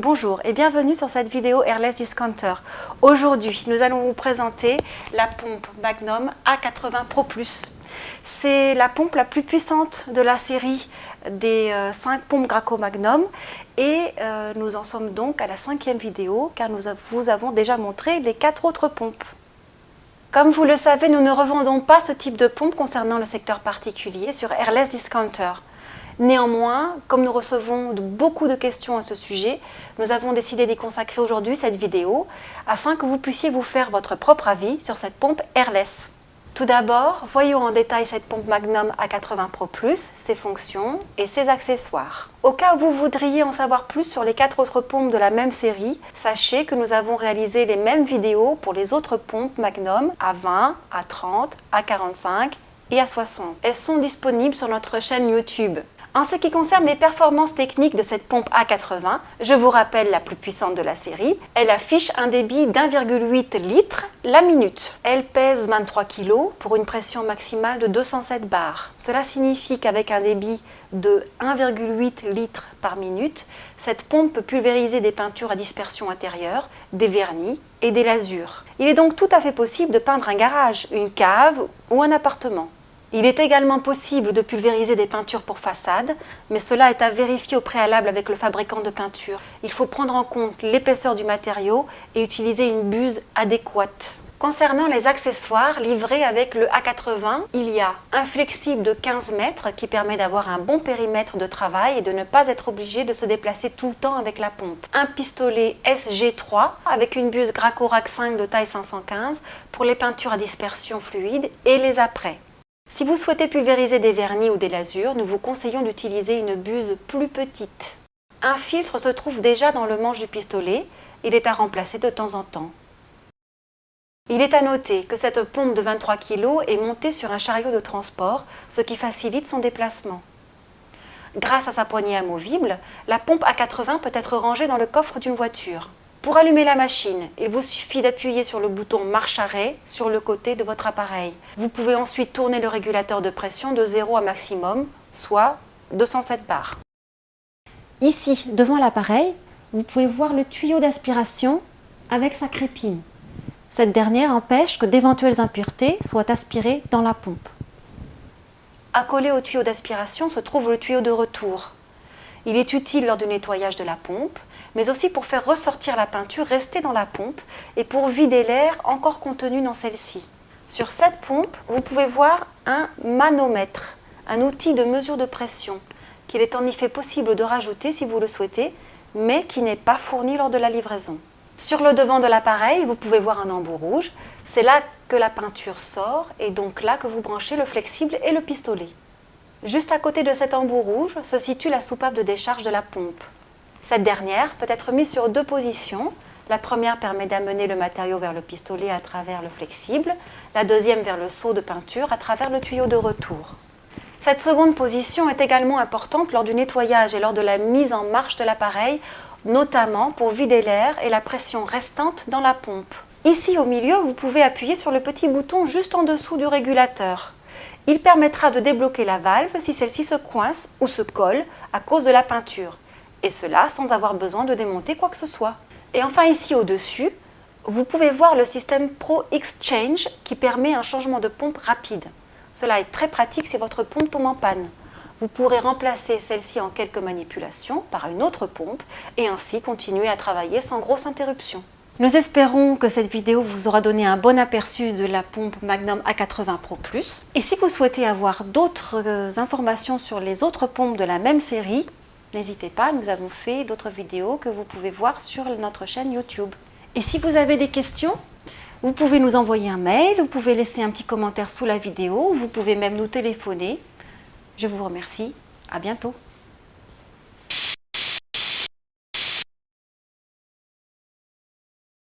Bonjour et bienvenue sur cette vidéo Airless Discounter. Aujourd'hui, nous allons vous présenter la pompe Magnum A80 Pro Plus. C'est la pompe la plus puissante de la série des 5 pompes Graco Magnum et nous en sommes donc à la 5e vidéo car nous vous avons déjà montré les 4 autres pompes. Comme vous le savez, nous ne revendons pas ce type de pompe concernant le secteur particulier sur Airless Discounter. Néanmoins, comme nous recevons beaucoup de questions à ce sujet, nous avons décidé d'y consacrer aujourd'hui cette vidéo afin que vous puissiez vous faire votre propre avis sur cette pompe Airless. Tout d'abord, voyons en détail cette pompe Magnum A80 Pro Plus, ses fonctions et ses accessoires. Au cas où vous voudriez en savoir plus sur les 4 autres pompes de la même série, sachez que nous avons réalisé les mêmes vidéos pour les autres pompes Magnum A20, A30, A45 et A60. Elles sont disponibles sur notre chaîne YouTube. En ce qui concerne les performances techniques de cette pompe A80, je vous rappelle la plus puissante de la série, elle affiche un débit d'1,8 litre la minute. Elle pèse 23 kg pour une pression maximale de 207 bars. Cela signifie qu'avec un débit de 1,8 litres par minute, cette pompe peut pulvériser des peintures à dispersion intérieure, des vernis et des lasures. Il est donc tout à fait possible de peindre un garage, une cave ou un appartement. Il est également possible de pulvériser des peintures pour façade, mais cela est à vérifier au préalable avec le fabricant de peinture. Il faut prendre en compte l'épaisseur du matériau et utiliser une buse adéquate. Concernant les accessoires livrés avec le A80, il y a un flexible de 15 mètres qui permet d'avoir un bon périmètre de travail et de ne pas être obligé de se déplacer tout le temps avec la pompe. Un pistolet SG3 avec une buse Graco Rack 5 de taille 515 pour les peintures à dispersion fluide et les apprêts. Si vous souhaitez pulvériser des vernis ou des lasures, nous vous conseillons d'utiliser une buse plus petite. Un filtre se trouve déjà dans le manche du pistolet, il est à remplacer de temps en temps. Il est à noter que cette pompe de 23 kg est montée sur un chariot de transport, ce qui facilite son déplacement. Grâce à sa poignée amovible, la pompe A80 peut être rangée dans le coffre d'une voiture. Pour allumer la machine, il vous suffit d'appuyer sur le bouton marche-arrêt sur le côté de votre appareil. Vous pouvez ensuite tourner le régulateur de pression de 0 à maximum, soit 207 bars. Ici, devant l'appareil, vous pouvez voir le tuyau d'aspiration avec sa crépine. Cette dernière empêche que d'éventuelles impuretés soient aspirées dans la pompe. Accolé au tuyau d'aspiration se trouve le tuyau de retour. Il est utile lors du nettoyage de la pompe, mais aussi pour faire ressortir la peinture restée dans la pompe et pour vider l'air encore contenu dans celle-ci. Sur cette pompe, vous pouvez voir un manomètre, un outil de mesure de pression, qu'il est en effet possible de rajouter si vous le souhaitez, mais qui n'est pas fourni lors de la livraison. Sur le devant de l'appareil, vous pouvez voir un embout rouge, c'est là que la peinture sort et donc là que vous branchez le flexible et le pistolet. Juste à côté de cet embout rouge se situe la soupape de décharge de la pompe. Cette dernière peut être mise sur 2 positions. La première permet d'amener le matériau vers le pistolet à travers le flexible, la deuxième vers le seau de peinture à travers le tuyau de retour. Cette seconde position est également importante lors du nettoyage et lors de la mise en marche de l'appareil, notamment pour vider l'air et la pression restante dans la pompe. Ici au milieu, vous pouvez appuyer sur le petit bouton juste en dessous du régulateur. Il permettra de débloquer la valve si celle-ci se coince ou se colle à cause de la peinture. Et cela sans avoir besoin de démonter quoi que ce soit. Et enfin ici au-dessus, vous pouvez voir le système Pro Exchange qui permet un changement de pompe rapide. Cela est très pratique si votre pompe tombe en panne. Vous pourrez remplacer celle-ci en quelques manipulations par une autre pompe et ainsi continuer à travailler sans grosse interruption. Nous espérons que cette vidéo vous aura donné un bon aperçu de la pompe Magnum A80 Pro Plus. Et si vous souhaitez avoir d'autres informations sur les autres pompes de la même série, n'hésitez pas, nous avons fait d'autres vidéos que vous pouvez voir sur notre chaîne YouTube. Et si vous avez des questions, vous pouvez nous envoyer un mail, vous pouvez laisser un petit commentaire sous la vidéo, ou vous pouvez même nous téléphoner. Je vous remercie, à bientôt.